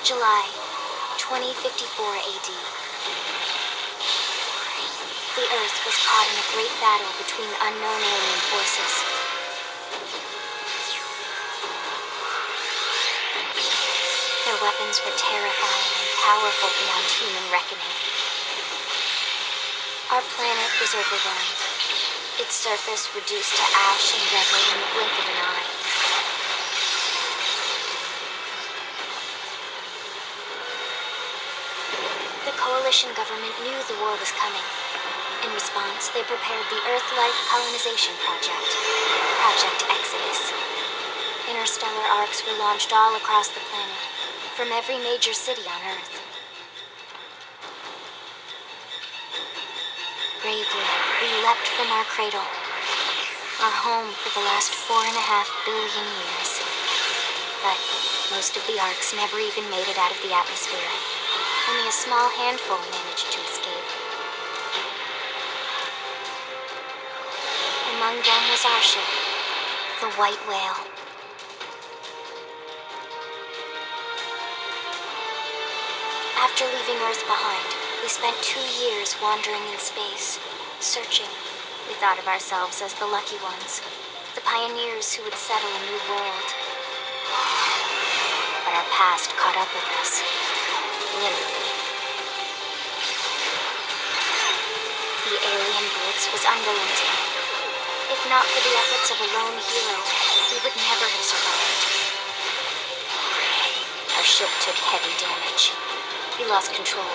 July, 2054 AD. The Earth was caught in a great battle between unknown alien forces. Their weapons were terrifying and powerful beyond human reckoning. Our planet was overwhelmed, its surface reduced to ash and rubble in the blink of an eye. The coalition government knew the war was coming. In response, they prepared the Earth-Life Colonization Project, Project Exodus. Interstellar arcs were launched all across the planet, from every major city on Earth. Bravely, we leapt from our cradle, our home for the last 4.5 billion years. But most of the arcs never even made it out of the atmosphere. Only a small handful managed to escape. Among them was our ship, the White Whale. After leaving Earth behind, we spent 2 years wandering in space, searching. We thought of ourselves as the lucky ones, the pioneers who would settle a new world. But our past caught up with us. Literally. The alien blitz was unrelenting. If not for the efforts of a lone hero, we would never have survived. Our ship took heavy damage. We lost control.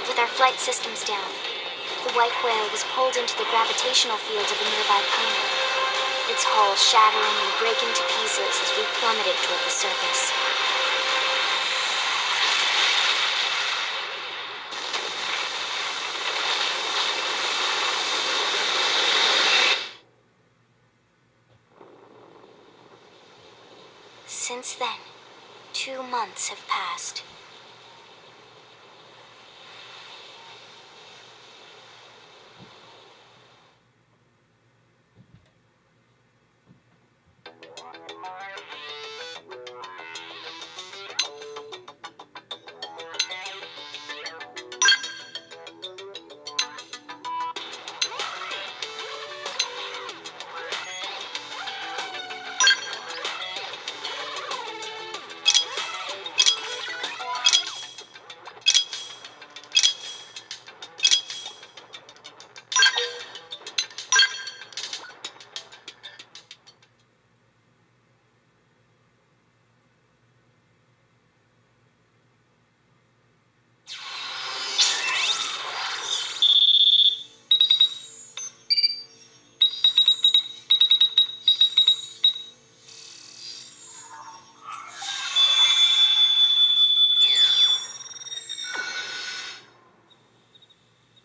With our flight systems down, the White Whale was pulled into the gravitational field of a nearby planet, its hull shattering and breaking to pieces as we plummeted toward the surface. Since then, 2 months have passed.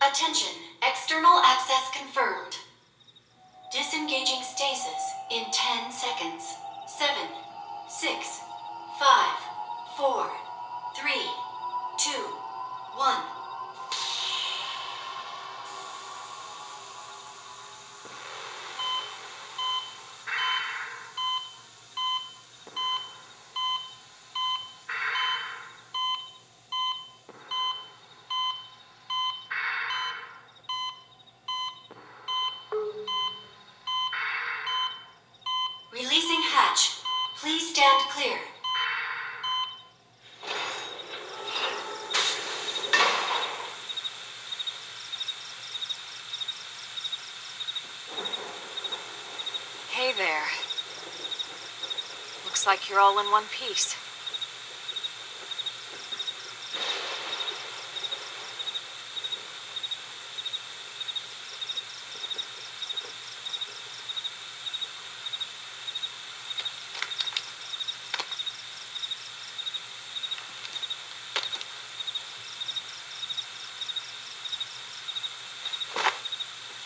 Attention, external access confirmed. Disengaging stasis in 10 seconds. 7, 6, 5, 4, 3, 2, 1. Releasing hatch. Please stand clear. Hey there. Looks like you're all in one piece.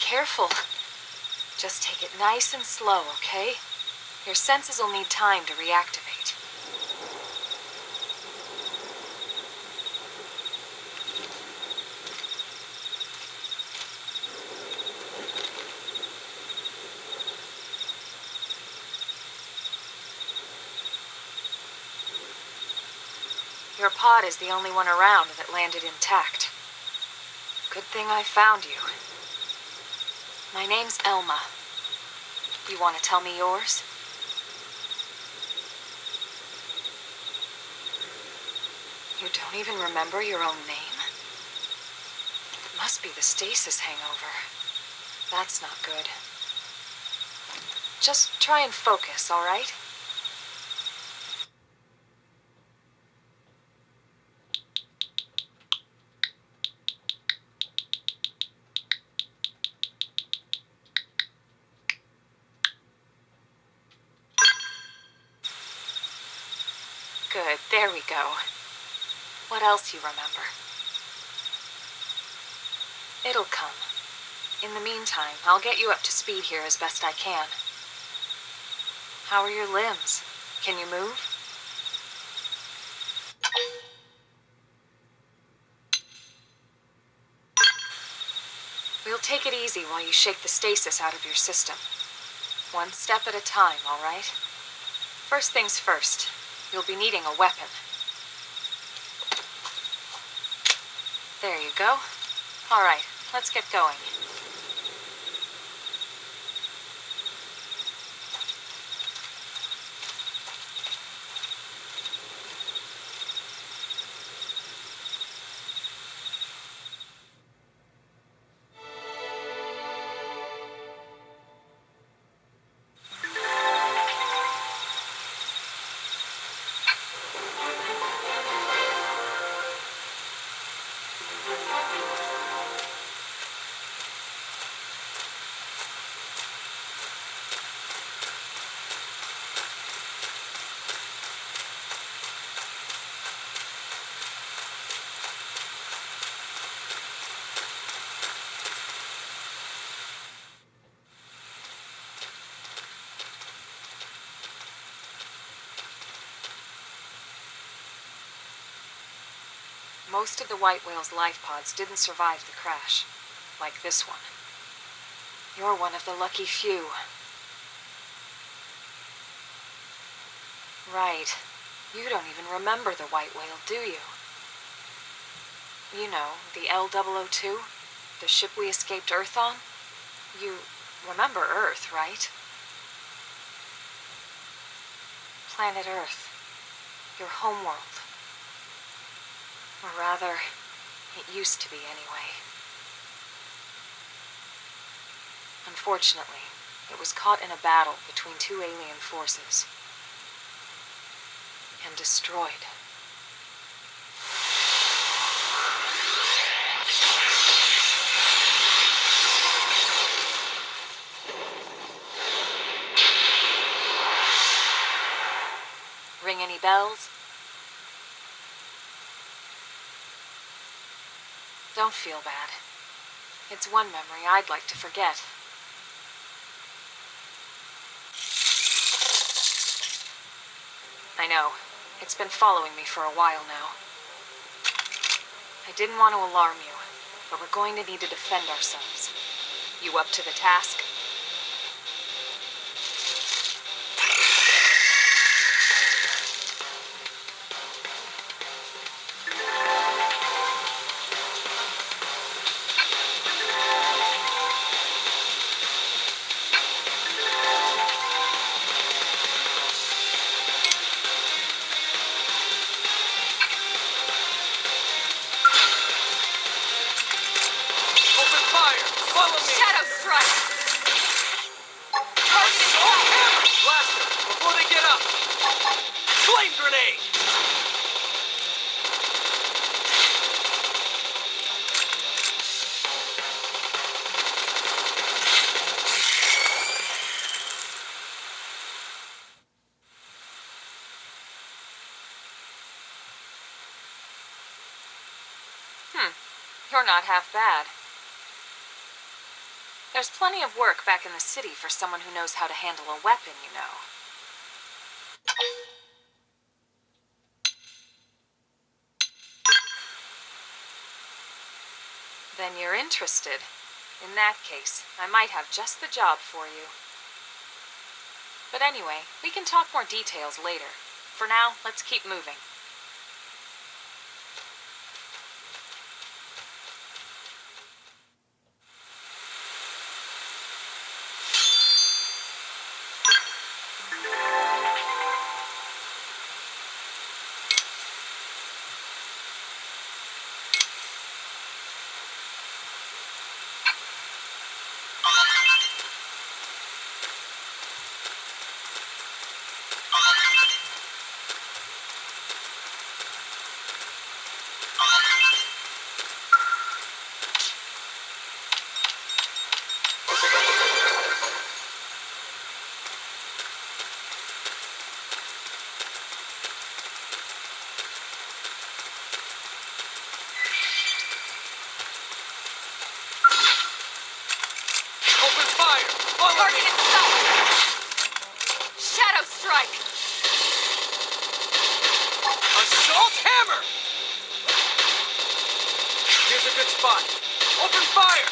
Careful. Just take it nice and slow, okay? Your senses will need time to reactivate. Your pod is the only one around that landed intact. Good thing I found you. My name's Elma. You want to tell me yours? You don't even remember your own name? It must be the stasis hangover. That's not good. Just try and focus, all right? Good, there we go. What else you remember? It'll come. In the meantime, I'll get you up to speed here as best I can. How are your limbs? Can you move? We'll take it easy while you shake the stasis out of your system. One step at a time, all right? First things first, you'll be needing a weapon. There you go. All right, let's get going. Most of the white whale's life pods didn't survive the crash, like this one. You're one of the lucky few. Right. You don't even remember the white whale, do you? You know, the L002? The ship we escaped Earth on? You remember Earth, right? Planet Earth. Your homeworld. Or rather, it used to be anyway. Unfortunately, it was caught in a battle between two alien forces. And destroyed. Ring any bells? Don't feel bad. It's one memory I'd like to forget. I know. It's been following me for a while now. I didn't want to alarm you, but we're going to need to defend ourselves. You up to the task? Shadow strike! Target is down! Blast them before they get up! Flame grenade! You're not half bad. There's plenty of work back in the city for someone who knows how to handle a weapon, you know. Then you're interested. In that case, I might have just the job for you. But anyway, we can talk more details later. For now, let's keep moving. fire! Follow Target me! in sight! Shadow strike! Assault hammer! Here's a good spot. Open fire!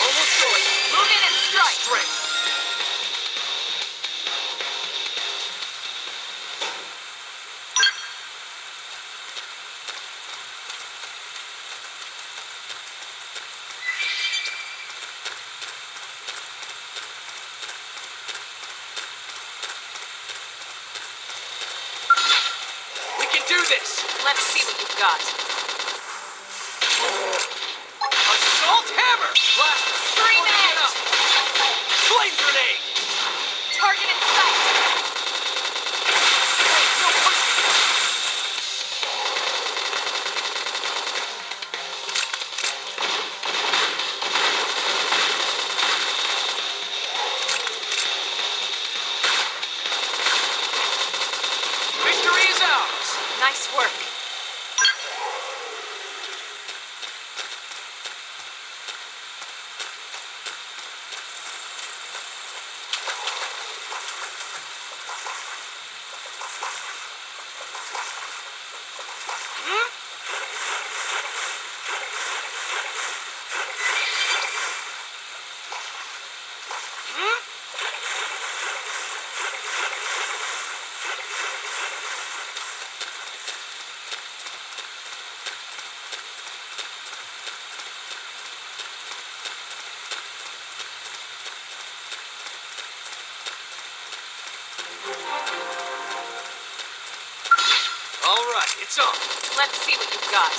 Almost going. Move in and strike! Straight. We can do this! Let's see what you've got. Assault hammer! Blast! Scream Before they get edge! up. Flame grenade! Target in sight! No pushing! Victory is ours! Nice work. All right, it's on. Let's see what you've got.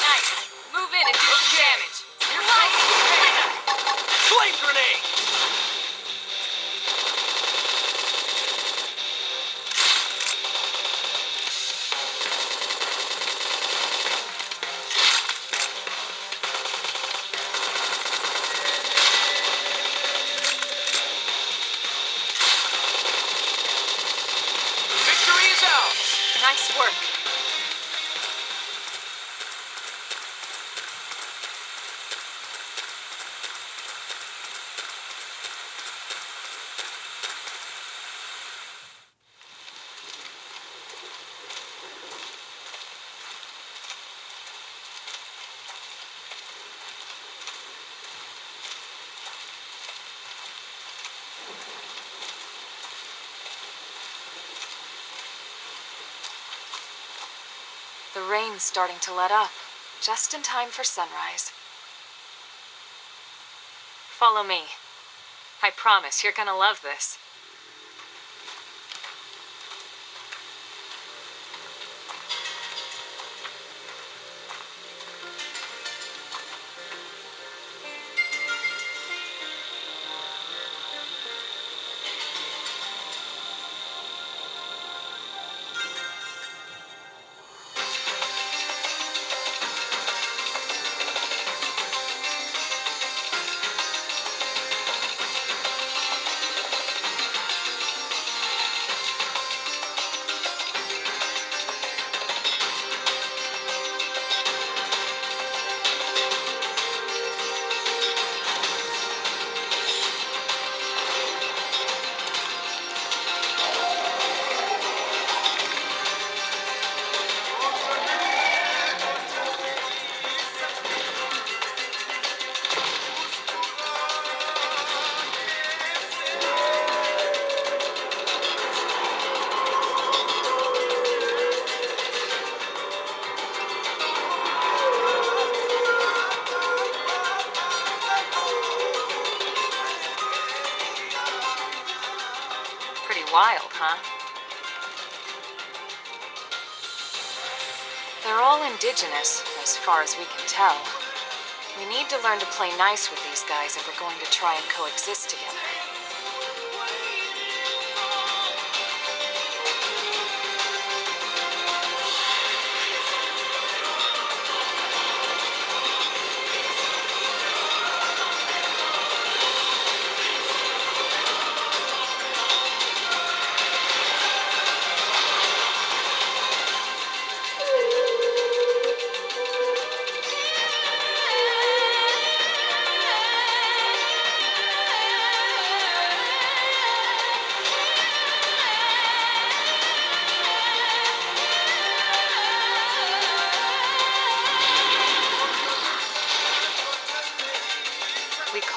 Nice. Move in and do some damage. You're flying! Flame grenade! Victory is ours! Nice work. The rain's starting to let up, just in time for sunrise. Follow me. I promise you're gonna love this. Pretty wild, huh? They're all indigenous, as far as we can tell. We need to learn to play nice with these guys if we're going to try and coexist together.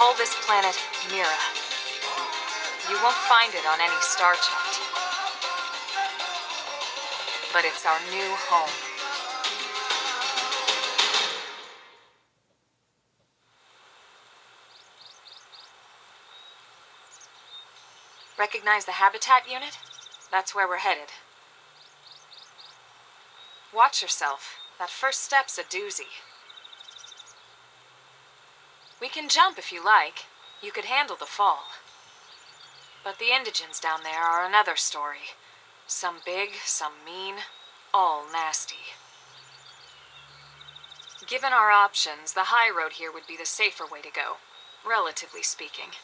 call this planet Mira. You won't find it on any star chart. But it's our new home. Recognize the habitat unit? That's where we're headed. Watch yourself. That first step's a doozy. We can jump if you like. You could handle the fall. But the indigents down there are another story. Some big, some mean, all nasty. Given our options, the high road here would be the safer way to go, relatively speaking.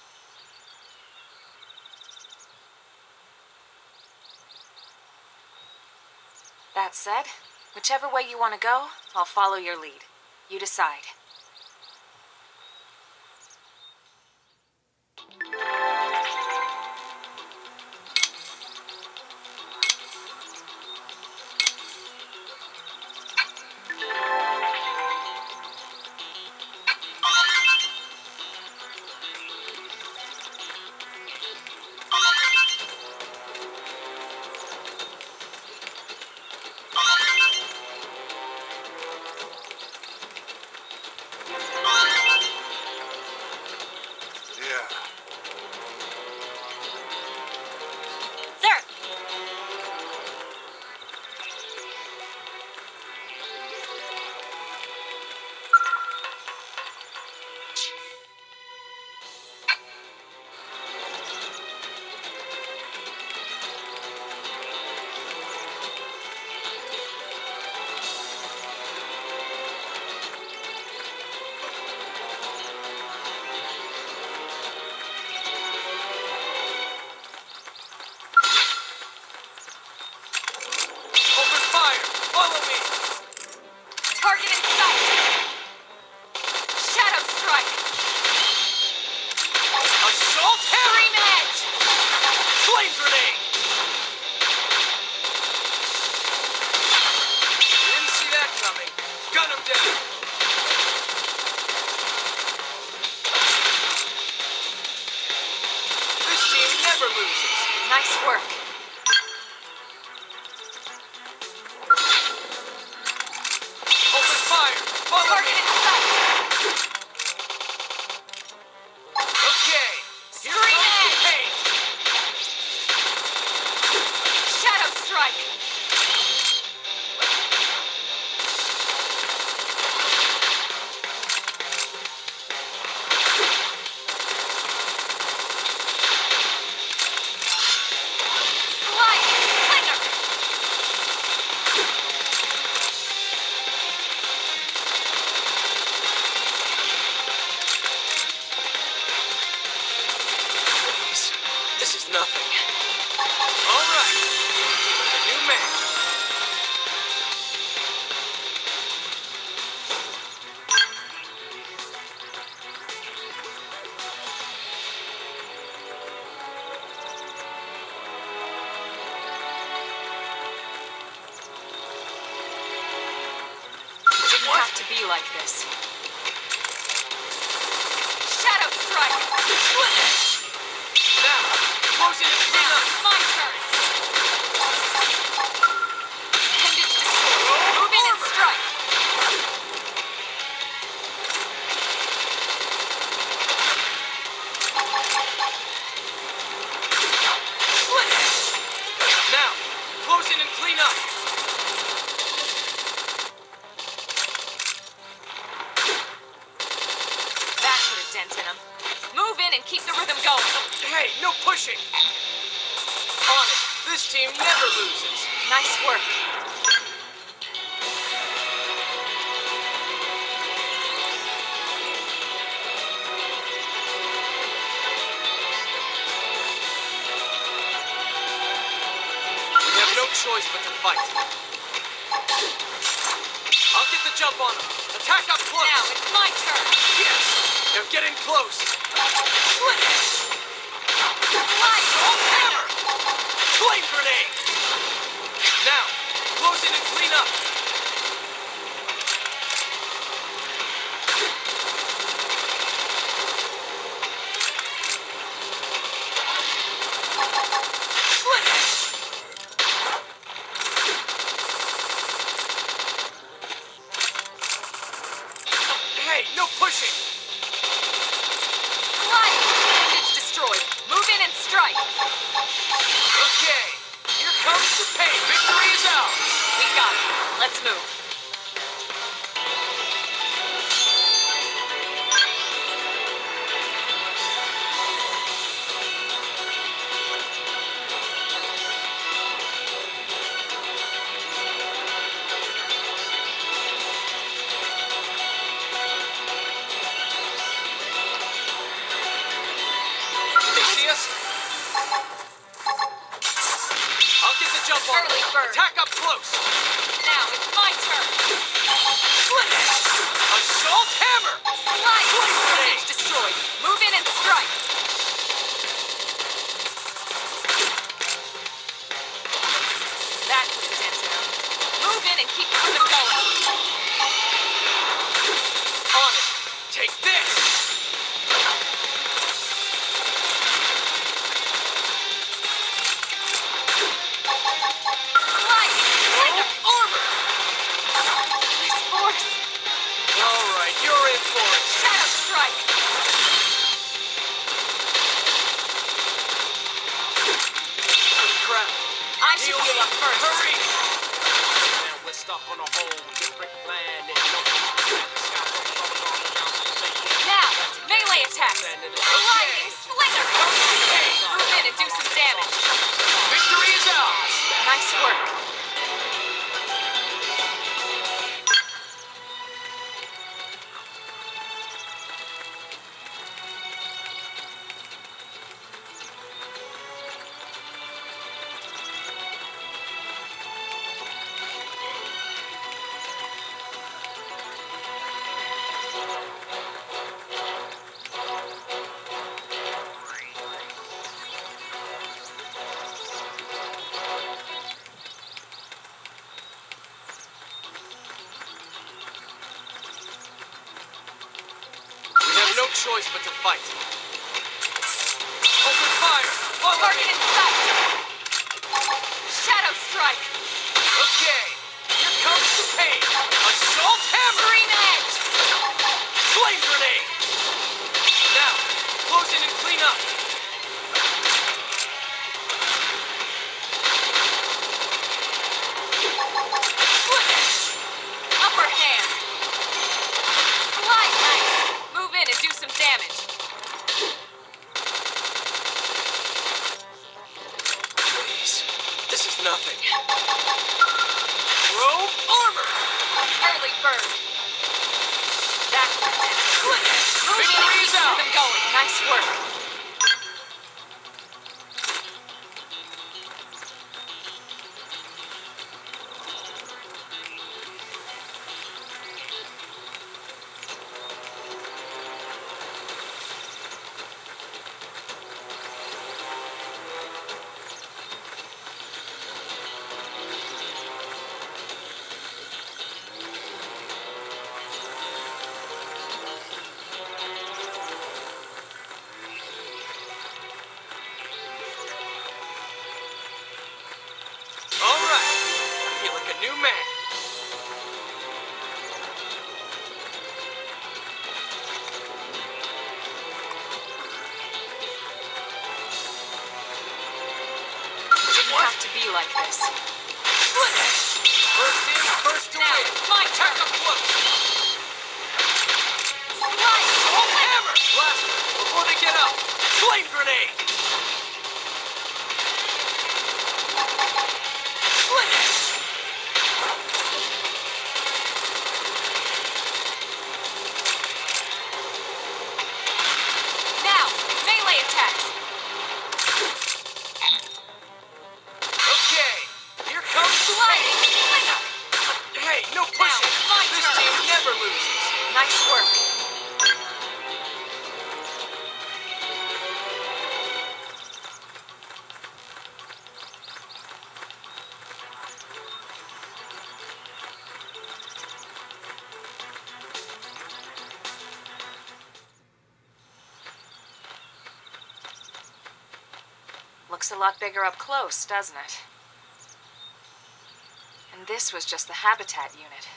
That said, whichever way you want to go, I'll follow your lead. You decide. Nice work. Open fire! Follow Target me! in sight! Okay, here Scream comes the edge! pain! Shadow strike! This is nothing. All right, the new man. Didn't have to be like this. Shadow strike! Now, close in and clean up. My turn! Appendage destroyed. Move in and strike! Now, close in and clean up. That put a dent in him. Move in and keep the rhythm going. Hey, no pushing. On it. This team never loses. Nice work. We have no choice but to fight. I'll get the jump on them. Attack up close. Now it's my turn. Yes. Now get in close. Light! Hammer! Flame grenade! Now, close in and clean up. pushing! Slide! It's destroyed. Move in and strike. Okay, here comes the pain. Victory is ours! We got it. Let's move. They see us? I'll get the jump on Early them. bird. Attack up close! Now it's my turn. Slit it! Assault hammer! Slide! It's destroyed. Move in and strike. That puts a dent in them. Move in and keep them going. On it! Take this! Slide! Roll armor! This force. Alright, you're in for it. Shadow strike. Crap. I should heal up first. Hurry! Now we're stuck on a hole with a brick plan and no Now, melee attacks. Sliding slinger. Move in and do some damage. Victory is ours! Nice work. We have no choice but to fight. Open fire! Follow Target me! in sight. Shadow strike. Okay, here comes the pain. Assault hammer! Green edge. Flame grenade! Now, close in and clean up. Slit it! Upper hand. Slide nice. Move in and do some damage. Please, this is nothing. Robe armor! Early bird. That Slit it! move in and Victory keep is ours! them going. Nice work. All right, I feel like a new man. Didn't have to be like this. Slit it! First in, first to Now win. it's my Attack turn. up close. Slide. Assault hammer! Blast them before they get up. Flame grenade! Slit it! Now, melee attacks. Okay, here comes the Sliding pain. slinger. Hey, no pushing. it's my This turn. team never loses. Nice work. Looks a lot bigger up close, doesn't it? And this was just the habitat unit.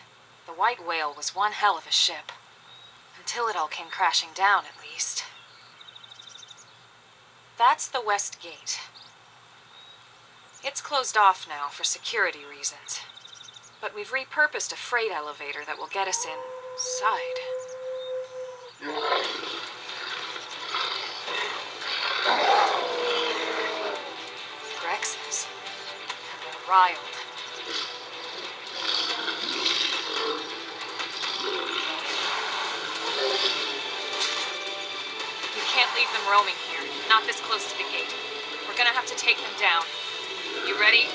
The white whale was one hell of a ship. Until it all came crashing down, at least. That's the West Gate. It's closed off now for security reasons. But we've repurposed a freight elevator that will get us inside. Grexes. And they're riled. We can't leave them roaming here, not this close to the gate. We're gonna have to take them down. You ready?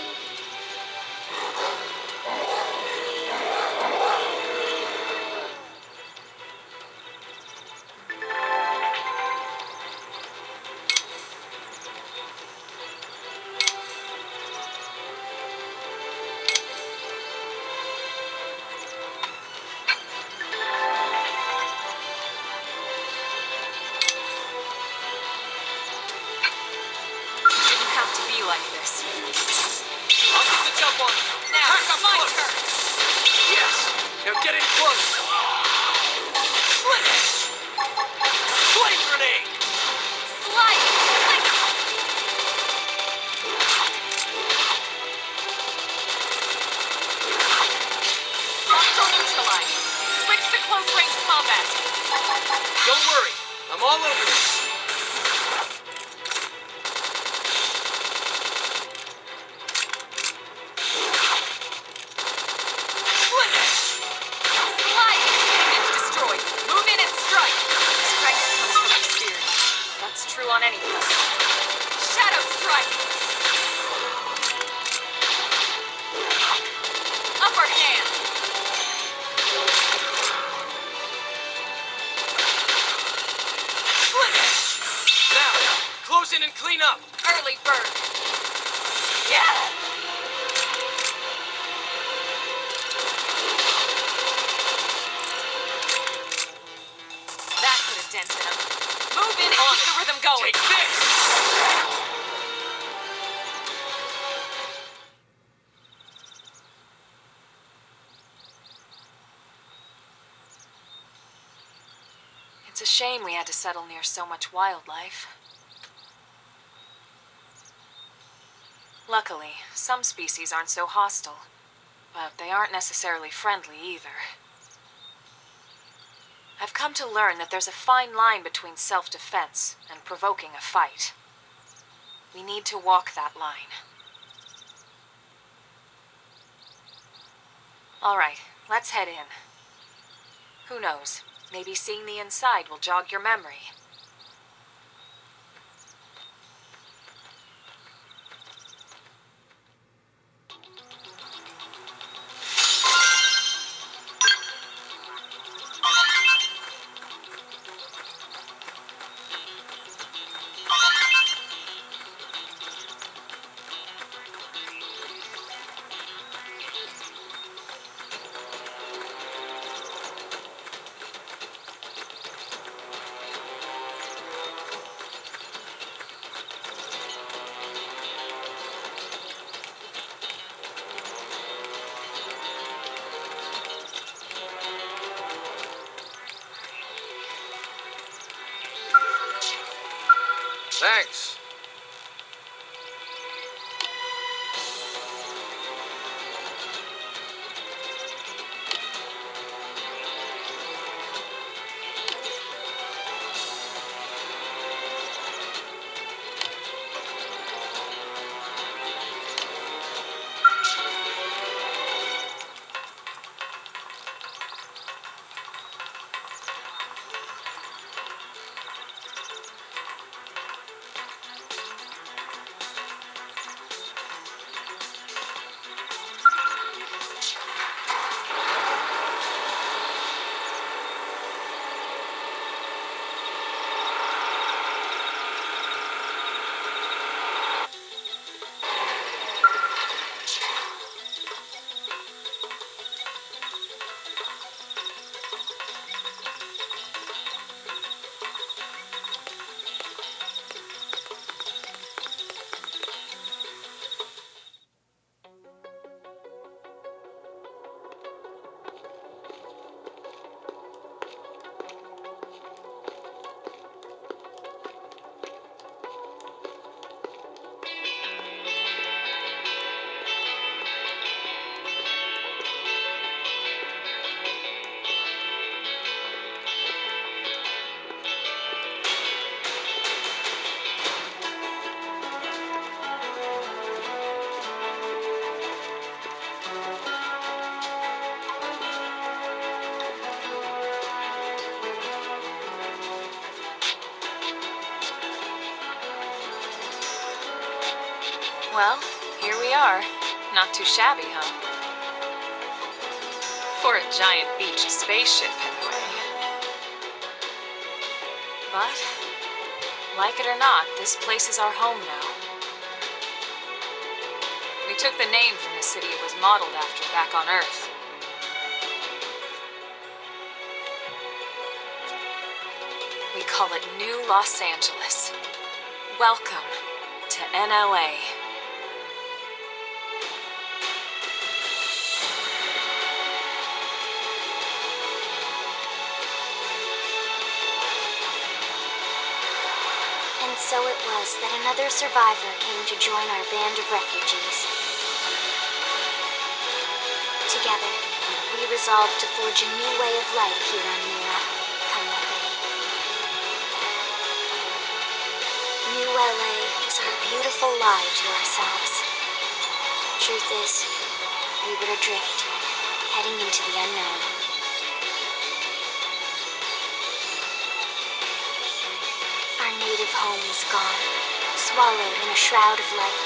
Like this. I'll get the jump on you. Now, Tack up my close. turn. Yes. Now get in close. Slit it. Flame grenade. Slide! Like... Hostile neutralized. Switch to close-range combat. Don't worry. I'm all over this. True on any front. Shadow strike! Upper hand! Slit it. Now, close in and clean up. Early bird! Yeah! That put a dent in him. Move in and keep the rhythm going. Take this! It's a shame we had to settle near so much wildlife. Luckily, some species aren't so hostile, but they aren't necessarily friendly either. I've come to learn that there's a fine line between self-defense and provoking a fight. We need to walk that line. All right, let's head in. Who knows? Maybe seeing the inside will jog your memory. Thanks. Well, here we are. Not too shabby, huh? For a giant beached spaceship, anyway. But, like it or not, this place is our home now. We took the name from the city it was modeled after back on Earth. We call it New Los Angeles. Welcome to NLA. And so it was that another survivor came to join our band of refugees. Together, we resolved to forge a new way of life here on Mira, Kailepe. New LA is our beautiful lie to ourselves. Truth is, we were adrift, heading into the unknown. Our native home was gone, swallowed in a shroud of light.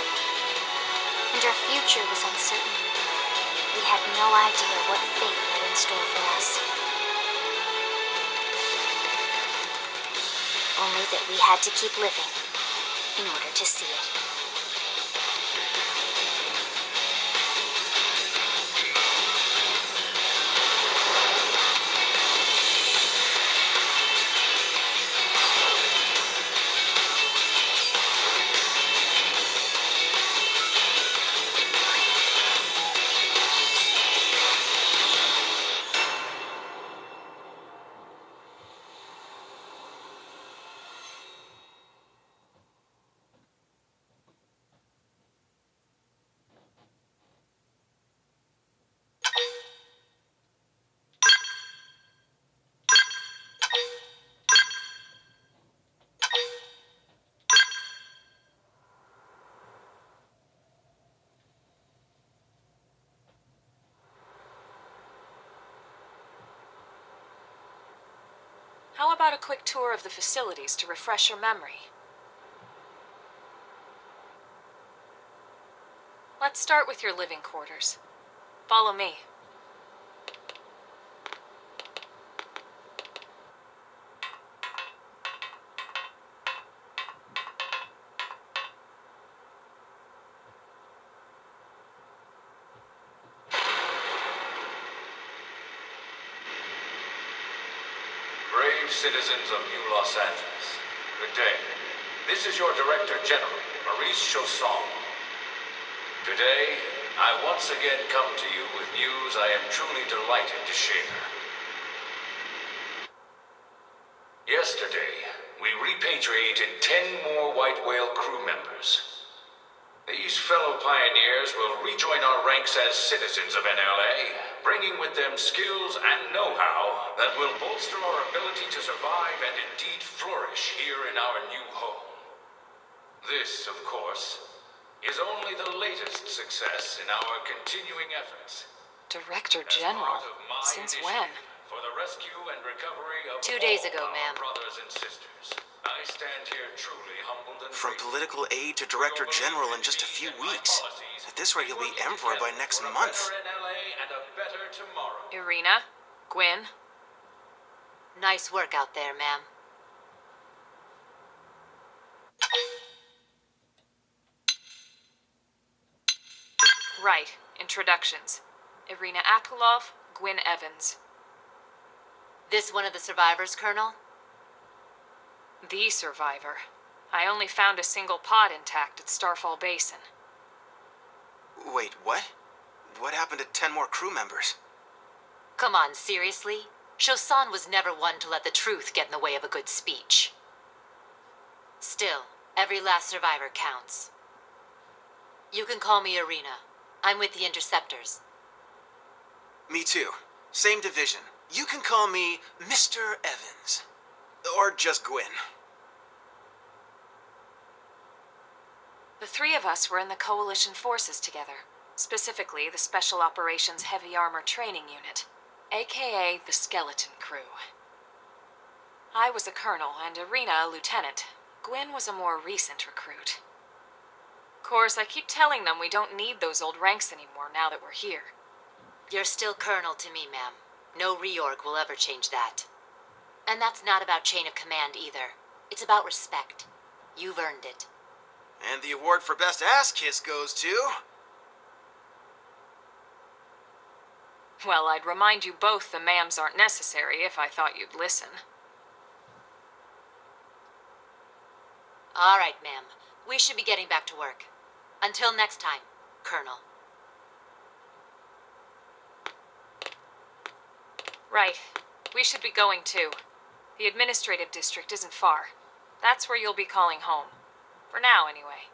And our future was uncertain. We had no idea what fate lay in store for us. Only that we had to keep living in order to see it. How about a quick tour of the facilities to refresh your memory? Let's start with your living quarters. Follow me. Brave citizens of New Los Angeles, good day. This is your Director General, Maurice Chausson. Today, I once again come to you with news I am truly delighted to share. Yesterday, we repatriated 10 more White Whale crew members. These fellow pioneers will rejoin our ranks as citizens of NLA, bringing with them skills and know-how that will bolster our ability to survive and indeed flourish here in our new home. This, of course, is only the latest success in our continuing efforts. Director As General? part of my Since initiative when? For the rescue and recovery of 2 days all ago, our ma'am. brothers and sisters, I stand here truly humbled and From grateful. political aid to director general in just a few weeks. At this rate, he'll be emperor by next month. Irina? Gwyn? Nice work out there, ma'am. Right. Introductions. Irina Akulov, Gwyn Evans. This one of the survivors, Colonel? The survivor. I only found a single pod intact at Starfall Basin. Wait, what? What happened to 10 more crew members? Come on, seriously? Chausson was never one to let the truth get in the way of a good speech. Still, every last survivor counts. You can call me Irina. I'm with the Interceptors. Me too. Same division. You can call me Mr. Evans. Or just Gwyn. The three of us were in the Coalition forces together, specifically the Special Operations Heavy Armor Training Unit, aka the Skeleton Crew. I was a colonel and Irina a lieutenant. Gwyn was a more recent recruit. Of course, I keep telling them we don't need those old ranks anymore now that we're here. You're still Colonel to me, ma'am. No reorg will ever change that. And that's not about chain of command either. It's about respect. You've earned it. And the award for best ass kiss goes to... Well, I'd remind you both the ma'ams aren't necessary if I thought you'd listen. All right, ma'am. We should be getting back to work. Until next time, Colonel. Right. We should be going too. The administrative district isn't far. That's where you'll be calling home. For now, anyway.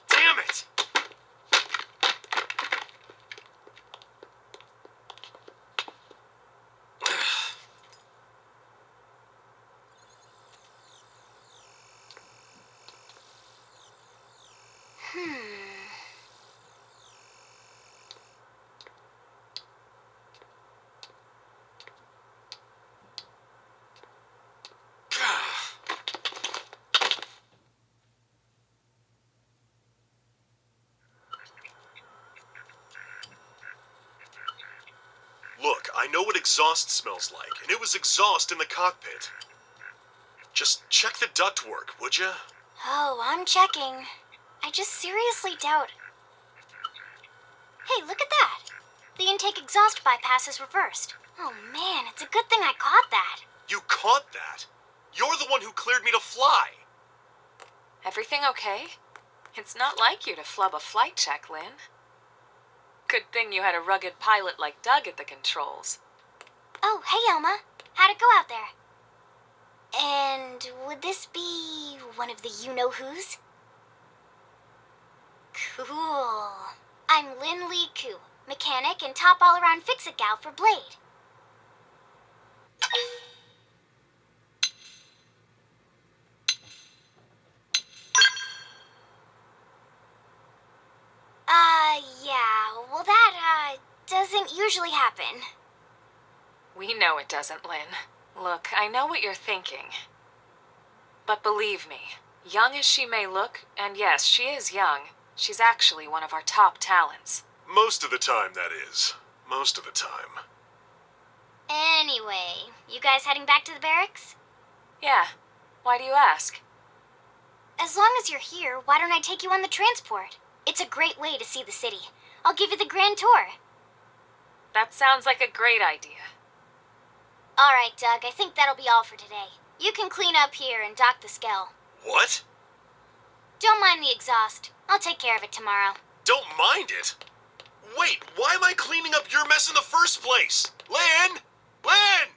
Damn it! Look, I know what exhaust smells like, and it was exhaust in the cockpit. Just check the ductwork, would ya? Oh, I'm checking. I just seriously doubt... Hey, look at that! The intake exhaust bypass is reversed. Oh man, it's a good thing I caught that. You caught that? You're the one who cleared me to fly. Everything okay? It's not like you to flub a flight check, Lynn. Good thing you had a rugged pilot like Doug at the controls. Oh, hey Elma. How'd it go out there? And would this be one of the you-know-who's? Cool. I'm Lynn Lee Koo, mechanic and top all-around fix-it gal for Blade. Yeah, well that, doesn't usually happen. We know it doesn't, Lynn. Look, I know what you're thinking. But believe me, young as she may look, and yes, she is young, she's actually one of our top talents. Most of the time, that is. Most of the time. Anyway, you guys heading back to the barracks? Yeah. Why do you ask? As long as you're here, why don't I take you on the transport? It's a great way to see the city. I'll give you the grand tour. That sounds like a great idea. All right, Doug, I think that'll be all for today. You can clean up here and dock the Skell. What? Don't mind the exhaust. I'll take care of it tomorrow. Don't mind it? Wait, why am I cleaning up your mess in the first place? Lynn! Lynn!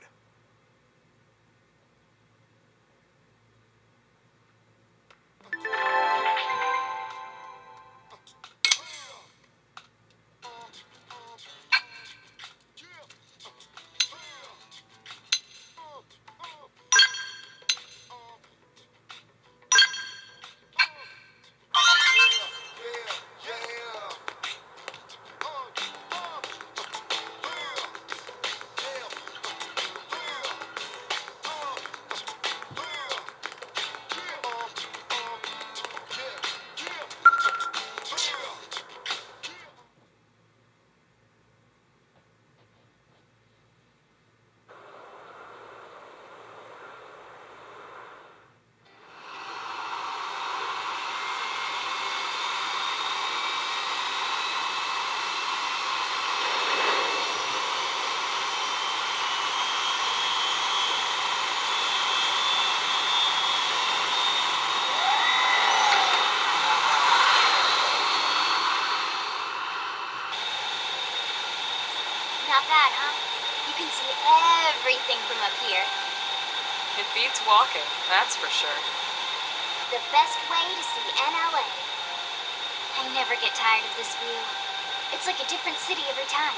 Not bad, huh? You can see everything from up here. It beats walking, that's for sure. The best way to see NLA. I never get tired of this view. It's like a different city every time.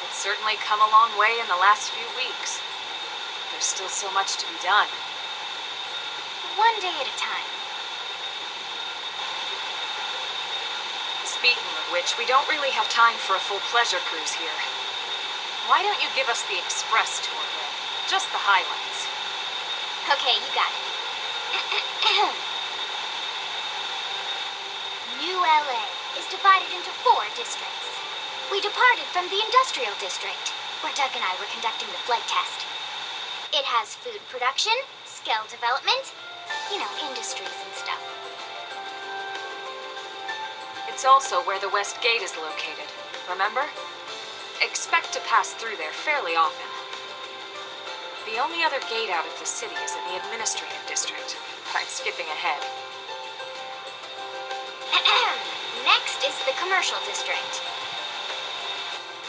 It's certainly come a long way in the last few weeks. There's still so much to be done. One day at a time. Speaking of which, we don't really have time for a full pleasure cruise here. Why don't you give us the express tour then? Just the highlights. Okay, you got it. New LA is divided into 4 districts. We departed from the industrial district, where Doug and I were conducting the flight test. It has food production, skill development, industries and stuff. It's also where the West Gate is located, remember? Expect to pass through there fairly often. The only other gate out of the city is in the administrative district. I'm skipping ahead. Next is the commercial district.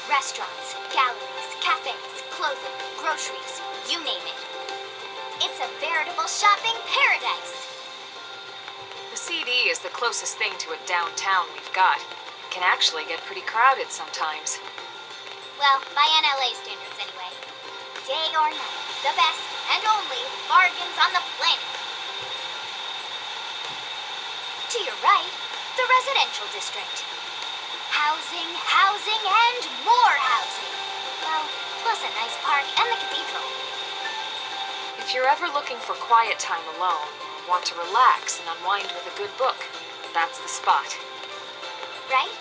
Restaurants, galleries, cafes, clothing, groceries, you name it. It's a veritable shopping paradise. The CD is the closest thing to a downtown we've got. It can actually get pretty crowded sometimes. Well, by NLA standards anyway. Day or night, the best and only bargains on the planet. To your right, the residential district. Housing, housing, and more housing. Well, plus a nice park and the cathedral. If you're ever looking for quiet time alone, or want to relax and unwind with a good book, that's the spot. Right?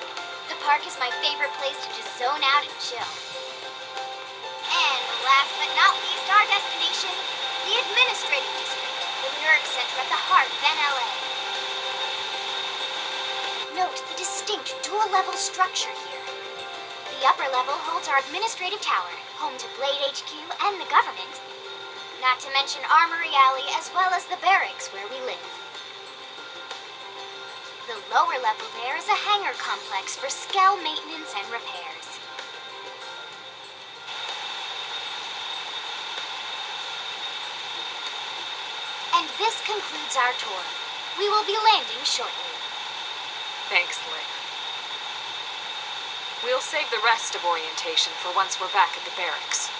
The park is my favorite place to just zone out and chill. And last but not least, our destination, the administrative district, the nerve center at the heart of NLA. Note the distinct dual-level structure here. The upper level holds our administrative tower, home to Blade HQ and the government. Not to mention Armory Alley as well as the barracks where we live. The lower level there is a hangar complex for Skell maintenance and repairs. And this concludes our tour. We will be landing shortly. Thanks, Lynn. We'll save the rest of orientation for once we're back at the barracks.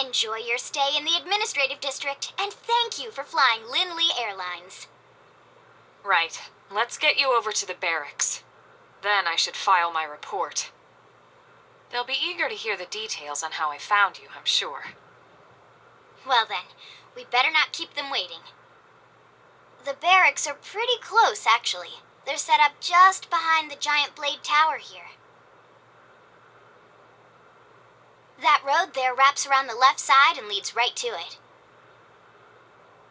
Enjoy your stay in the administrative district, and thank you for flying Linley Airlines. Right. Let's get you over to the barracks. Then I should file my report. They'll be eager to hear the details on how I found you, I'm sure. Well then, we better not keep them waiting. The barracks are pretty close, actually. They're set up just behind the giant blade tower here. That road there wraps around the left side and leads right to it.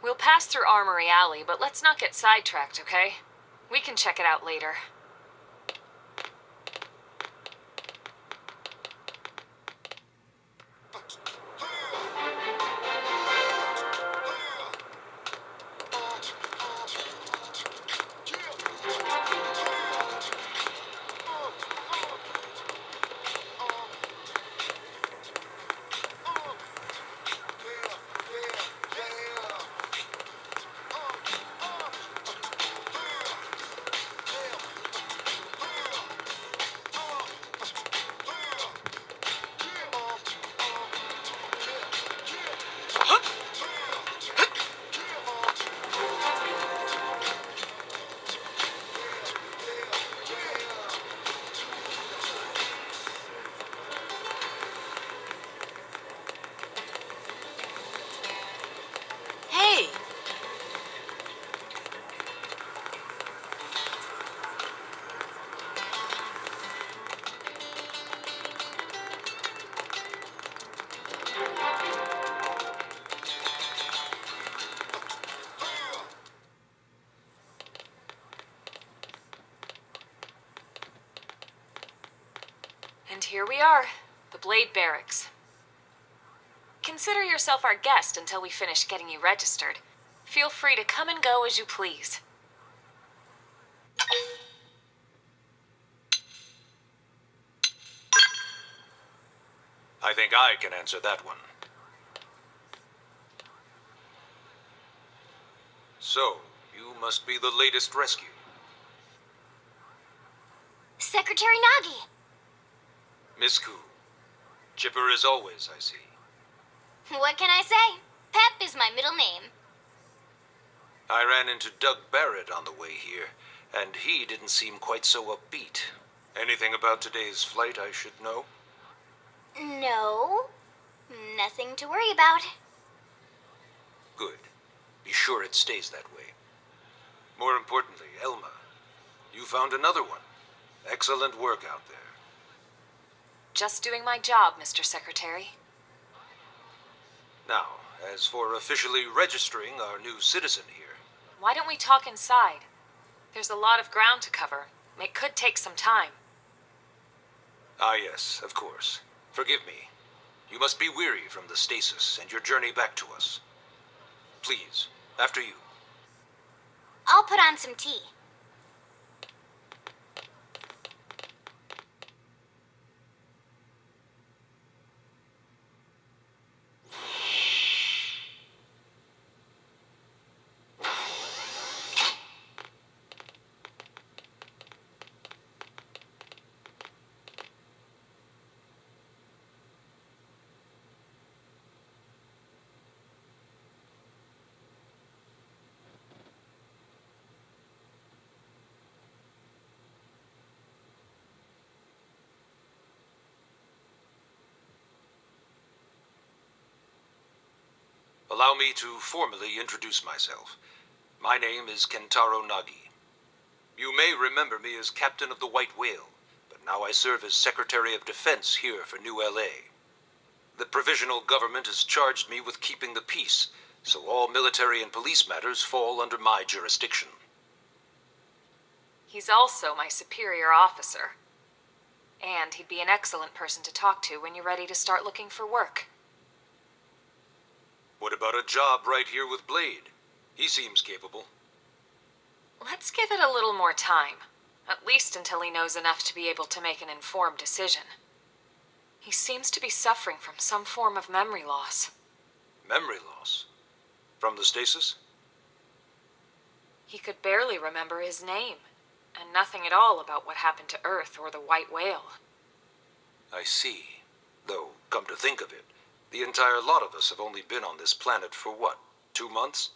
We'll pass through Armory Alley, but let's not get sidetracked, okay? We can check it out later. Hey! And here we are, the Blade Barracks. Consider yourself our guest until we finish getting you registered. Feel free to come and go as you please. I think I can answer that one. So, you must be the latest rescue. Secretary Nagi! Miss Koo. Chipper as always, I see. What can I say? Pep is my middle name. I ran into Doug Barrett on the way here, and he didn't seem quite so upbeat. Anything about today's flight I should know? No, nothing to worry about. Good. Be sure it stays that way. More importantly, Elma, you found another one. Excellent work out there. Just doing my job, Mr. Secretary. Now, as for officially registering our new citizen here, Why don't we talk inside? There's a lot of ground to cover. It could take some time. ah yes, of course. Forgive me. You must be weary from the stasis and your journey back to us. Please, after you. I'll put on some tea. Allow me to formally introduce myself. My name is Kentaro Nagi. You may remember me as Captain of the White Whale, but now I serve as Secretary of Defense here for New LA. The provisional government has charged me with keeping the peace, so all military and police matters fall under my jurisdiction. He's also my superior officer. And he'd be an excellent person to talk to when you're ready to start looking for work. What about a job right here with Blade? He seems capable. Let's give it a little more time. At least until he knows enough to be able to make an informed decision. He seems to be suffering from some form of memory loss. Memory loss? From the stasis? He could barely remember his name, and nothing at all about what happened to Earth or the White Whale. I see. Though, come to think of it, the entire lot of us have only been on this planet for what, 2 months?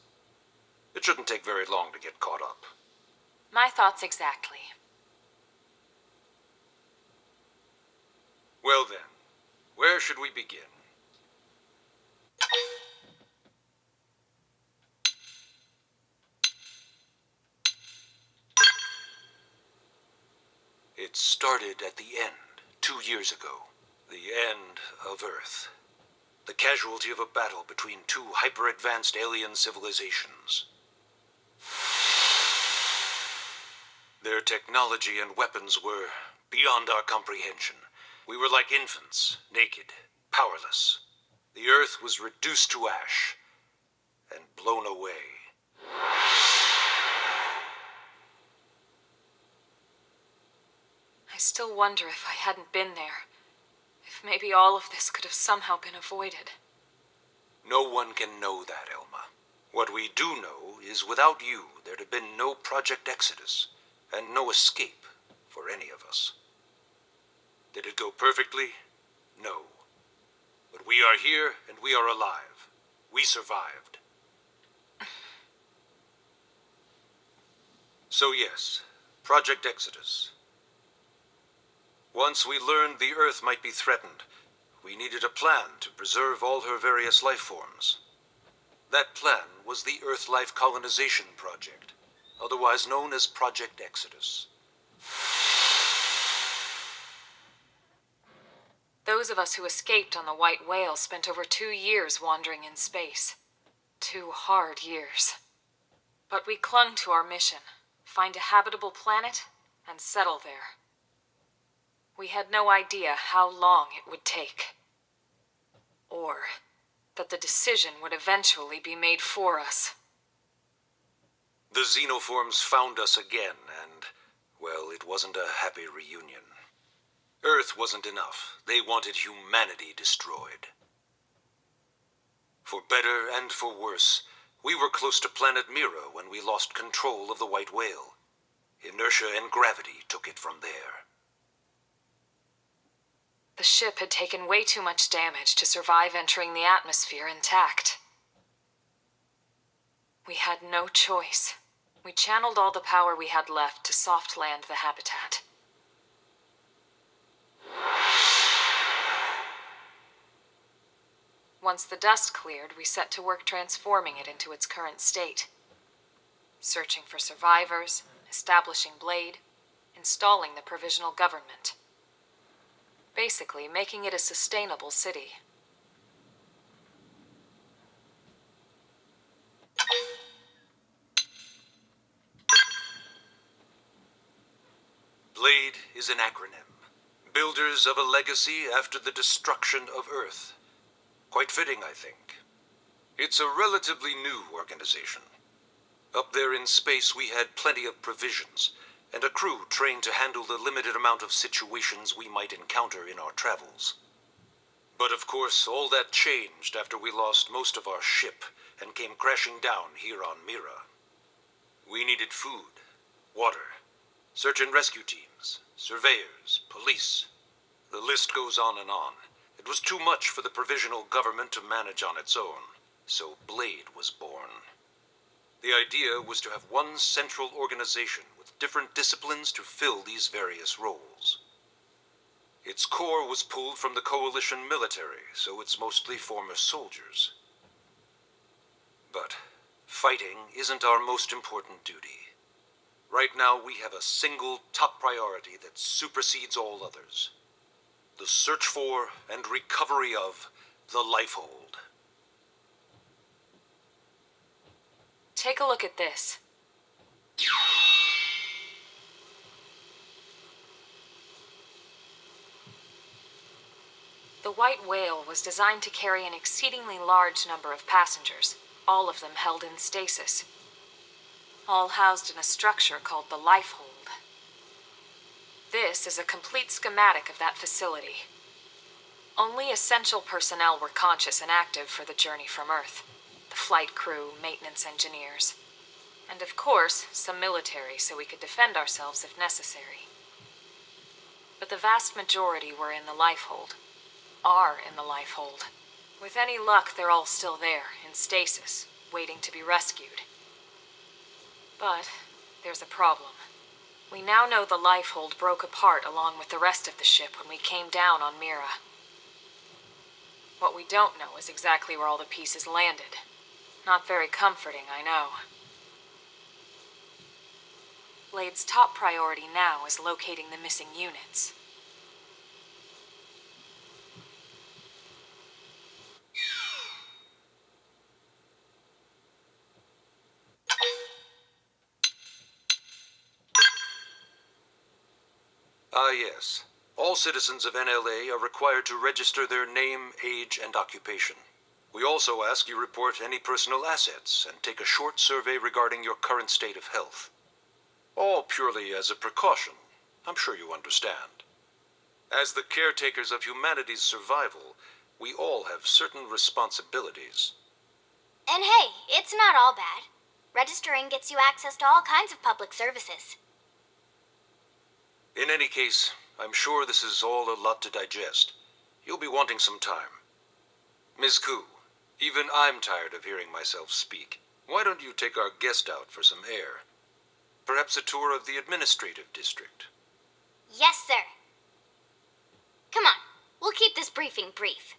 It shouldn't take very long to get caught up. My thoughts exactly. Well then, where should we begin? It started at the end, 2 years ago. The end of Earth. The casualty of a battle between two hyper-advanced alien civilizations. Their technology and weapons were beyond our comprehension. We were like infants, naked, powerless. The Earth was reduced to ash and blown away. I still wonder if I hadn't been there, if maybe all of this could have somehow been avoided. No one can know that, Elma. What we do know is without you, there'd have been no Project Exodus, and no escape for any of us. Did it go perfectly? No. But we are here, and we are alive. We survived. So yes, Project Exodus. Once we learned the Earth might be threatened, we needed a plan to preserve all her various life forms. That plan was the Earth Life Colonization Project, otherwise known as Project Exodus. Those of us who escaped on the White Whale spent over 2 years wandering in space. 2 hard years. But we clung to our mission, find a habitable planet, and settle there. We had no idea how long it would take. Or that the decision would eventually be made for us. The xenoforms found us again, and, well, it wasn't a happy reunion. Earth wasn't enough. They wanted humanity destroyed. For better and for worse, we were close to planet Mira when we lost control of the White Whale. Inertia and gravity took it from there. The ship had taken way too much damage to survive entering the atmosphere intact. We had no choice. We channeled all the power we had left to soft land the habitat. Once the dust cleared, we set to work transforming it into its current state. Searching for survivors, establishing Blade, installing the provisional government. Basically, making it a sustainable city. Blade is an acronym. Builders of a legacy after the destruction of Earth. Quite fitting, I think. It's a relatively new organization. Up there in space, we had plenty of provisions, and a crew trained to handle the limited amount of situations we might encounter in our travels. But of course, all that changed after we lost most of our ship and came crashing down here on Mira. We needed food, water, search and rescue teams, surveyors, police. The list goes on and on. It was too much for the provisional government to manage on its own, so Blade was born. The idea was to have one central organization with different disciplines to fill these various roles. Its core was pulled from the Coalition military, so it's mostly former soldiers. But fighting isn't our most important duty. Right now, we have a single top priority that supersedes all others. The search for and recovery of the Lifehold. Take a look at this. The White Whale was designed to carry an exceedingly large number of passengers, all of them held in stasis. All housed in a structure called the Lifehold. This is a complete schematic of that facility. Only essential personnel were conscious and active for the journey from Earth. The flight crew, maintenance engineers, and of course, some military so we could defend ourselves if necessary. But the vast majority were in the Lifehold. Are in the Lifehold. With any luck, they're all still there, in stasis, waiting to be rescued. But there's a problem. We now know the Lifehold broke apart along with the rest of the ship when we came down on Mira. What we don't know is exactly where all the pieces landed. Not very comforting, I know. Blade's top priority now is locating the missing units. Ah, yes. All citizens of NLA are required to register their name, age, and occupation. We also ask you report any personal assets and take a short survey regarding your current state of health. All purely as a precaution. I'm sure you understand. As the caretakers of humanity's survival, we all have certain responsibilities. And hey, it's not all bad. Registering gets you access to all kinds of public services. In any case, I'm sure this is all a lot to digest. You'll be wanting some time. Ms. Koo, even I'm tired of hearing myself speak. Why don't you take our guest out for some air? Perhaps a tour of the administrative district. Yes, sir. Come on, we'll keep this briefing brief.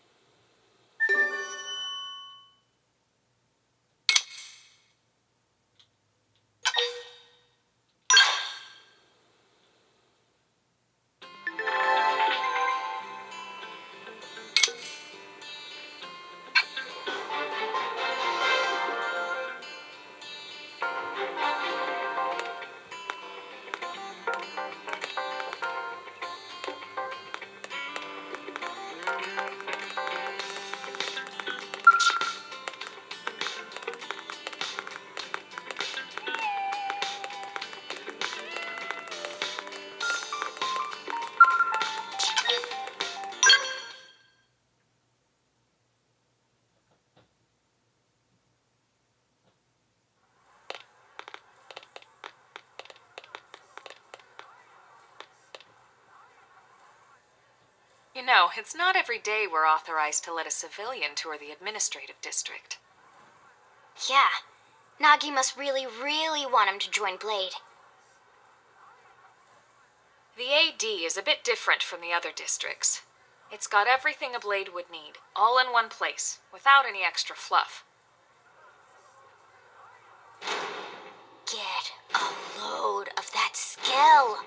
You know, it's not every day we're authorized to let a civilian tour the administrative district. Yeah, Nagi must really, really want him to join Blade. The AD is a bit different from the other districts. It's got everything a Blade would need, all in one place, without any extra fluff. Get a load of that skill.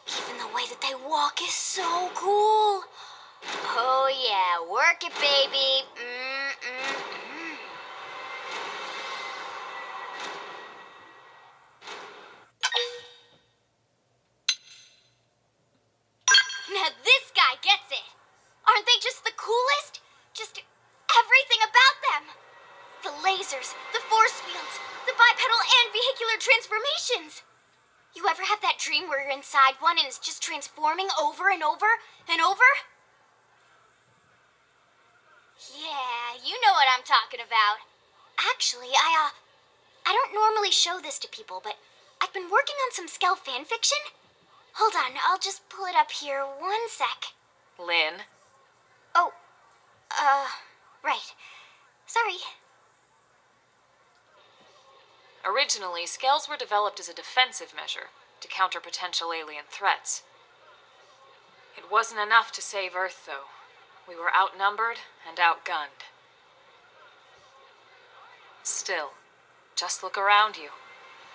Even the way that they walk is so cool. Oh yeah, work it, baby. Now this guy gets it. Aren't they just the coolest? Just everything about them. The lasers, the force fields, the bipedal and vehicular transformations. You ever have that dream where you're inside one and it's just transforming over and over and over? Yeah, you know what I'm talking about. Actually, I don't normally show this to people, but I've been working on some Skell fanfiction. Hold on, I'll just pull it up here 1 sec. Lynn? Oh, right. Sorry. Originally, Skells were developed as a defensive measure to counter potential alien threats. It wasn't enough to save Earth, though. We were outnumbered and outgunned. Still, just look around you.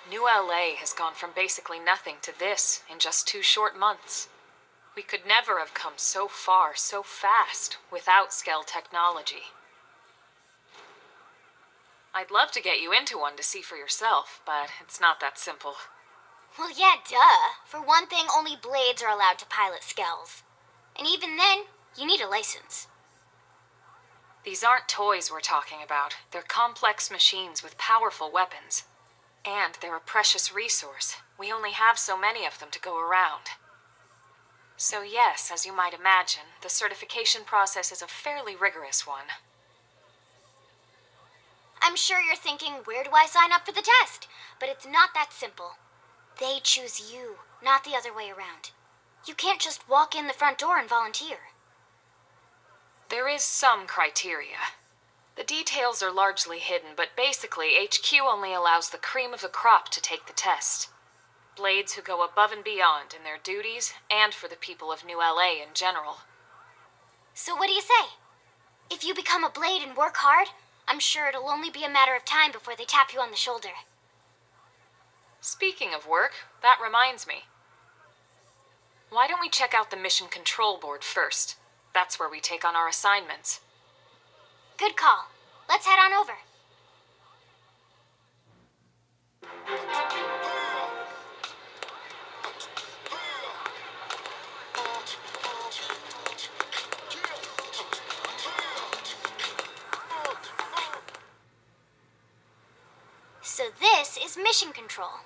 New LA has gone from basically nothing to this in just 2 short months. We could never have come so far so fast without Skell technology. I'd love to get you into one to see for yourself, but it's not that simple. Well, yeah, duh. For one thing, only Blades are allowed to pilot Skells. And even then, you need a license. These aren't toys we're talking about. They're complex machines with powerful weapons. And they're a precious resource. We only have so many of them to go around. So yes, as you might imagine, the certification process is a fairly rigorous one. I'm sure you're thinking, where do I sign up for the test? But it's not that simple. They choose you, not the other way around. You can't just walk in the front door and volunteer. There is some criteria. The details are largely hidden, but basically HQ only allows the cream of the crop to take the test. Blades who go above and beyond in their duties and for the people of New LA in general. So what do you say? If you become a Blade and work hard, I'm sure it'll only be a matter of time before they tap you on the shoulder. Speaking of work, that reminds me. Why don't we check out the mission control board first? That's where we take on our assignments. Good call. Let's head on over. So this is mission control.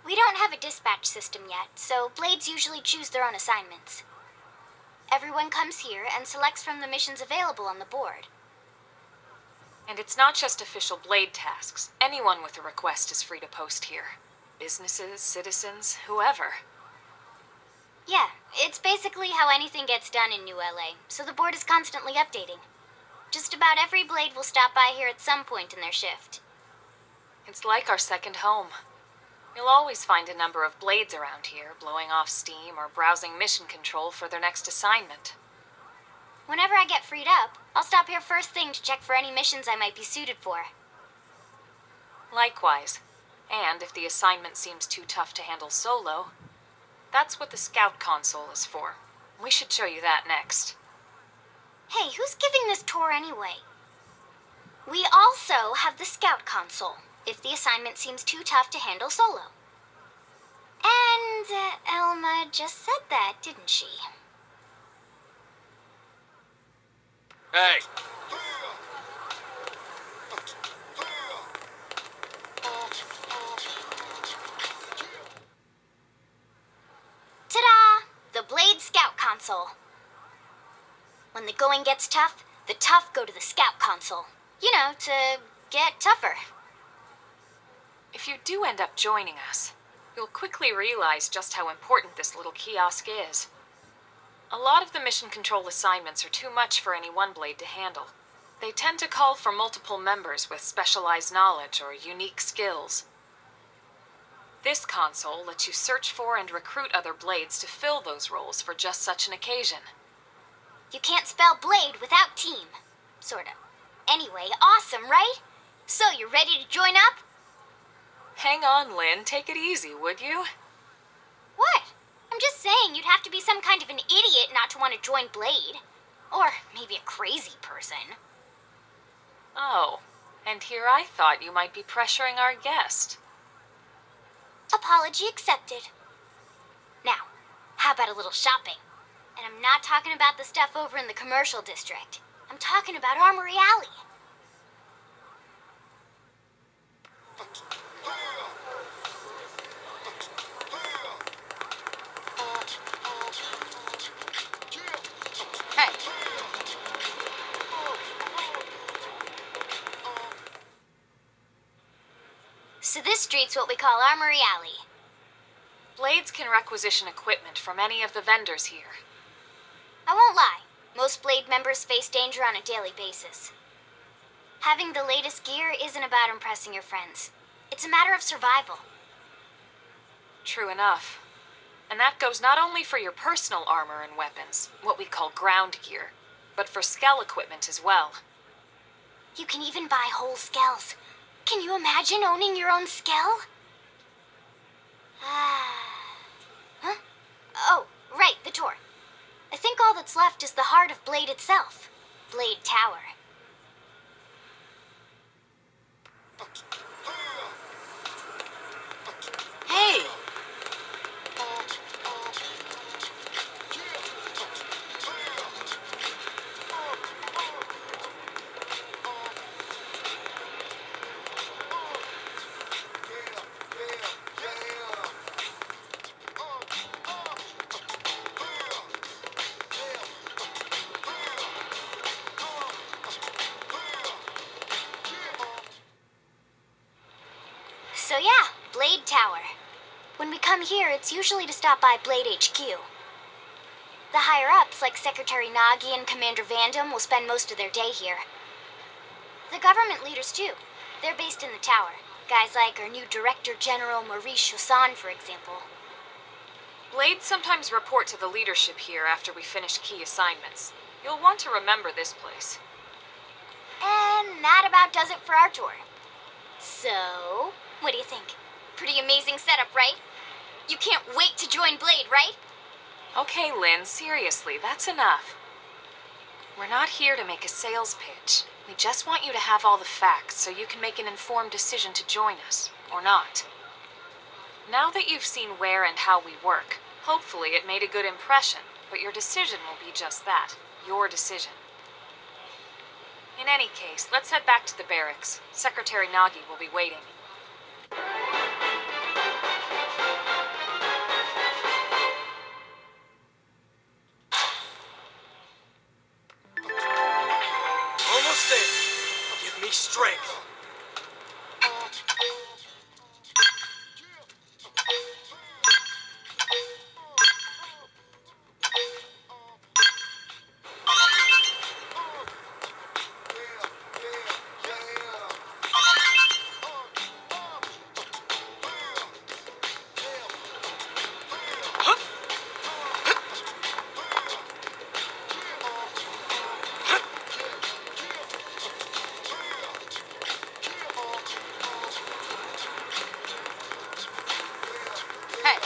We don't have a dispatch system yet, so Blades usually choose their own assignments. Everyone comes here and selects from the missions available on the board. And it's not just official Blade tasks. Anyone with a request is free to post here. Businesses, citizens, whoever. Yeah, it's basically how anything gets done in New LA, so the board is constantly updating. Just about every Blade will stop by here at some point in their shift. It's like our second home. You'll always find a number of Blades around here, blowing off steam or browsing mission control for their next assignment. Whenever I get freed up, I'll stop here first thing to check for any missions I might be suited for. Likewise. And if the assignment seems too tough to handle solo, that's what the Scout console is for. We should show you that next. Hey, who's giving this tour anyway? We also have the Scout console, if the assignment seems too tough to handle solo. And Elma just said that, didn't she? Hey! Ta-da! The Blade Scout console. When the going gets tough, the tough go to the Scout console. You know, to get tougher. If you do end up joining us, you'll quickly realize just how important this little kiosk is. A lot of the mission control assignments are too much for any one Blade to handle. They tend to call for multiple members with specialized knowledge or unique skills. This console lets you search for and recruit other Blades to fill those roles for just such an occasion. You can't spell Blade without team. Sorta. Anyway, awesome, right? So, you ready to join up? Hang on, Lynn. Take it easy, would you? What? I'm just saying you'd have to be some kind of an idiot not to want to join Blade. Or maybe a crazy person. Oh, and here I thought you might be pressuring our guest. Apology accepted. Now, how about a little shopping? And I'm not talking about the stuff over in the commercial district. I'm talking about Armory Alley. Hey, So this street's what we call Armory Alley. Blades can requisition equipment from any of the vendors here. I won't lie, most Blade members face danger on a daily basis. Having the latest gear isn't about impressing your friends. It's a matter of survival. True enough. And that goes not only for your personal armor and weapons, what we call ground gear, but for skell equipment as well. You can even buy whole skells. Can you imagine owning your own skell? Huh? Oh, right, the tour. I think all that's left is the heart of Blade itself. Blade Tower. hey! So yeah, Blade Tower. When we come here, it's usually to stop by Blade HQ. The higher-ups, like Secretary Nagi and Commander Vandam, will spend most of their day here. The government leaders, too. They're based in the tower. Guys like our new Director General Maurice Chausson, for example. Blades sometimes report to the leadership here after we finish key assignments. You'll want to remember this place. And that about does it for our tour. So, what do you think? Pretty amazing setup, right? You can't wait to join Blade, right? Okay, Lynn, seriously, that's enough. We're not here to make a sales pitch. We just want you to have all the facts so you can make an informed decision to join us, or not. Now that you've seen where and how we work, hopefully it made a good impression, but your decision will be just that, your decision. In any case, let's head back to the barracks. Secretary Nagi will be waiting. Almost there. Give me strength. Hey,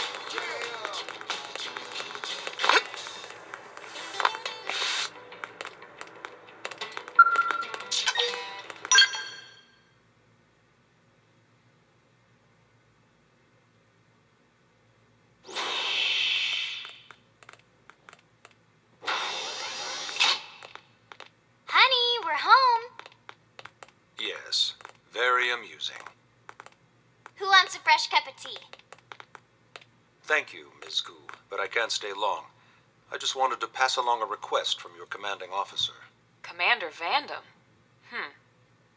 Honey, we're home. Yes, very amusing. Who wants a fresh cup of tea? Thank you, Ms. Gu, but I can't stay long. I just wanted to pass along a request from your commanding officer. Commander Vandam?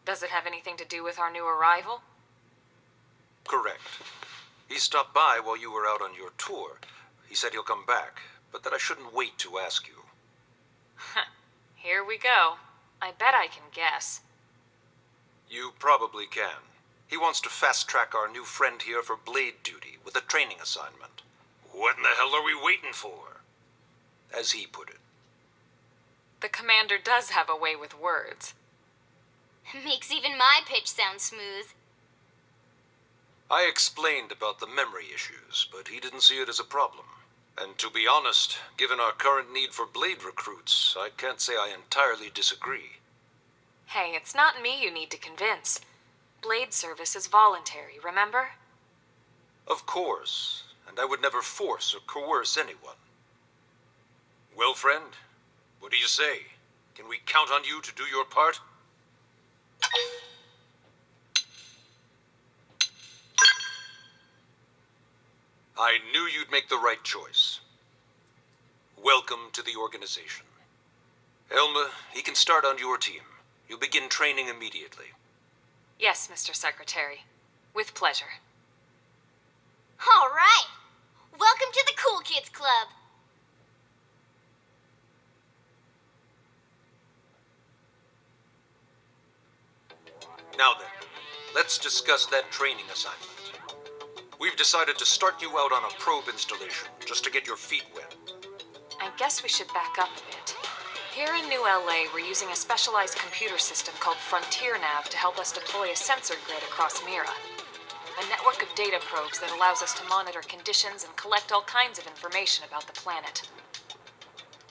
Does it have anything to do with our new arrival? Correct. He stopped by while you were out on your tour. He said he'll come back, but that I shouldn't wait to ask you. Here we go. I bet I can guess. You probably can. He wants to fast-track our new friend here for blade duty with a training assignment. What in the hell are we waiting for? As he put it. The commander does have a way with words. Makes even my pitch sound smooth. I explained about the memory issues, but he didn't see it as a problem. And to be honest, given our current need for blade recruits, I can't say I entirely disagree. Hey, it's not me you need to convince. Blade service is voluntary, remember? Of course, and I would never force or coerce anyone. Well, friend, what do you say? Can we count on you to do your part? I knew you'd make the right choice. Welcome to the organization. Elma, he can start on your team. You'll begin training immediately. Yes, Mr. Secretary. With pleasure. All right. Welcome to the Cool Kids Club. Now then, let's discuss that training assignment. We've decided to start you out on a probe installation, just to get your feet wet. I guess we should back up a bit. Here in New LA, we're using a specialized computer system called Frontier Nav to help us deploy a sensor grid across Mira. A network of data probes that allows us to monitor conditions and collect all kinds of information about the planet.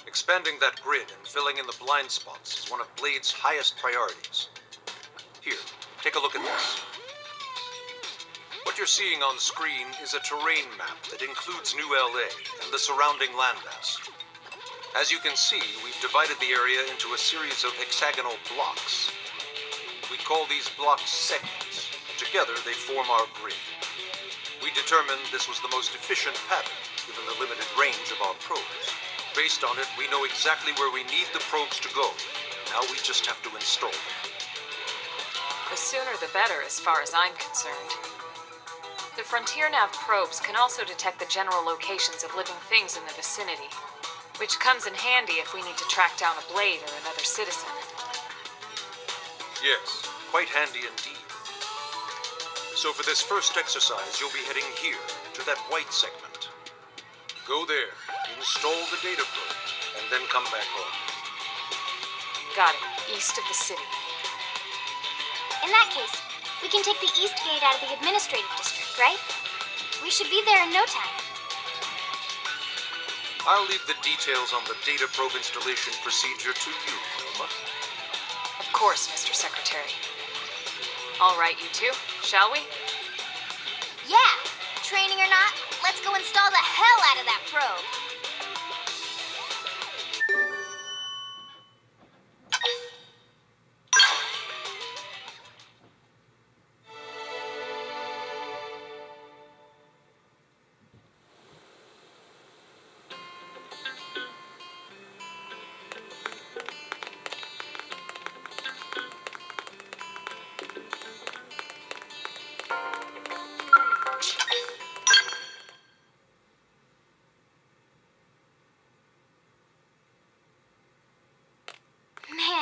Expanding that grid and filling in the blind spots is one of Blade's highest priorities. Here, take a look at this. What you're seeing on screen is a terrain map that includes New LA and the surrounding landmass. As you can see, we've divided the area into a series of hexagonal blocks. We call these blocks segments. Together, they form our grid. We determined this was the most efficient pattern, given the limited range of our probes. Based on it, we know exactly where we need the probes to go. Now we just have to install them. The sooner the better, as far as I'm concerned. The Frontier Nav probes can also detect the general locations of living things in the vicinity, which comes in handy if we need to track down a blade or another citizen. Yes, quite handy indeed. So for this first exercise, you'll be heading here, to that white segment. Go there, install the data probe, and then come back home. Got it. East of the city. In that case, we can take the east gate out of the administrative district. right? We should be there in no time. I'll leave the details on the data probe installation procedure to you, Velma. Of course, Mr. Secretary. All right, you two, shall we? Yeah! Training or not, let's go install the hell out of that probe!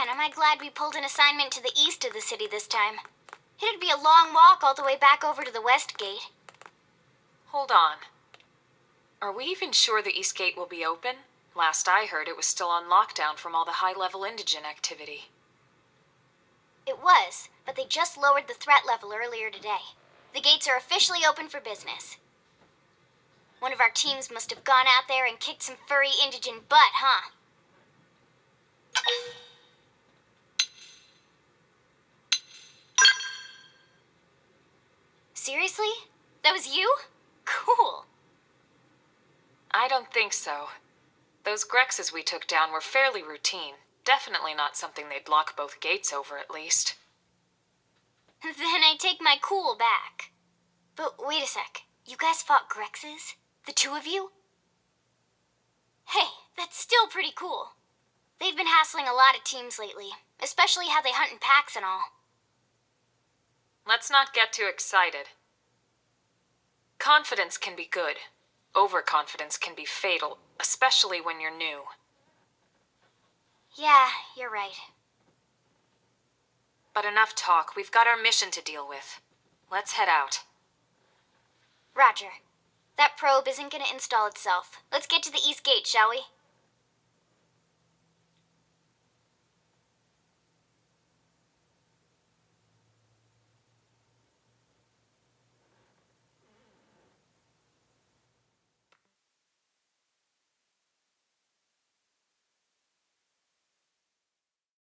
Man, am I glad we pulled an assignment to the east of the city this time. It'd be a long walk all the way back over to the west gate. Hold on. Are we even sure the East Gate will be open? Last I heard, it was still on lockdown from all the high-level indigen activity. It was, but they just lowered the threat level earlier today. The gates are officially open for business. One of our teams must have gone out there and kicked some furry indigen butt, huh? Seriously? That was you? Cool. I don't think so. Those Grexes we took down were fairly routine. Definitely not something they'd lock both gates over, at least. Then I take my cool back. But wait a sec. You guys fought Grexes? The two of you? Hey, that's still pretty cool. They've been hassling a lot of teams lately, especially how they hunt in packs and all. Let's not get too excited. Confidence can be good. Overconfidence can be fatal, especially when you're new. Yeah, you're right. But enough talk. We've got our mission to deal with. Let's head out. Roger. That probe isn't gonna install itself. Let's get to the East Gate, shall we?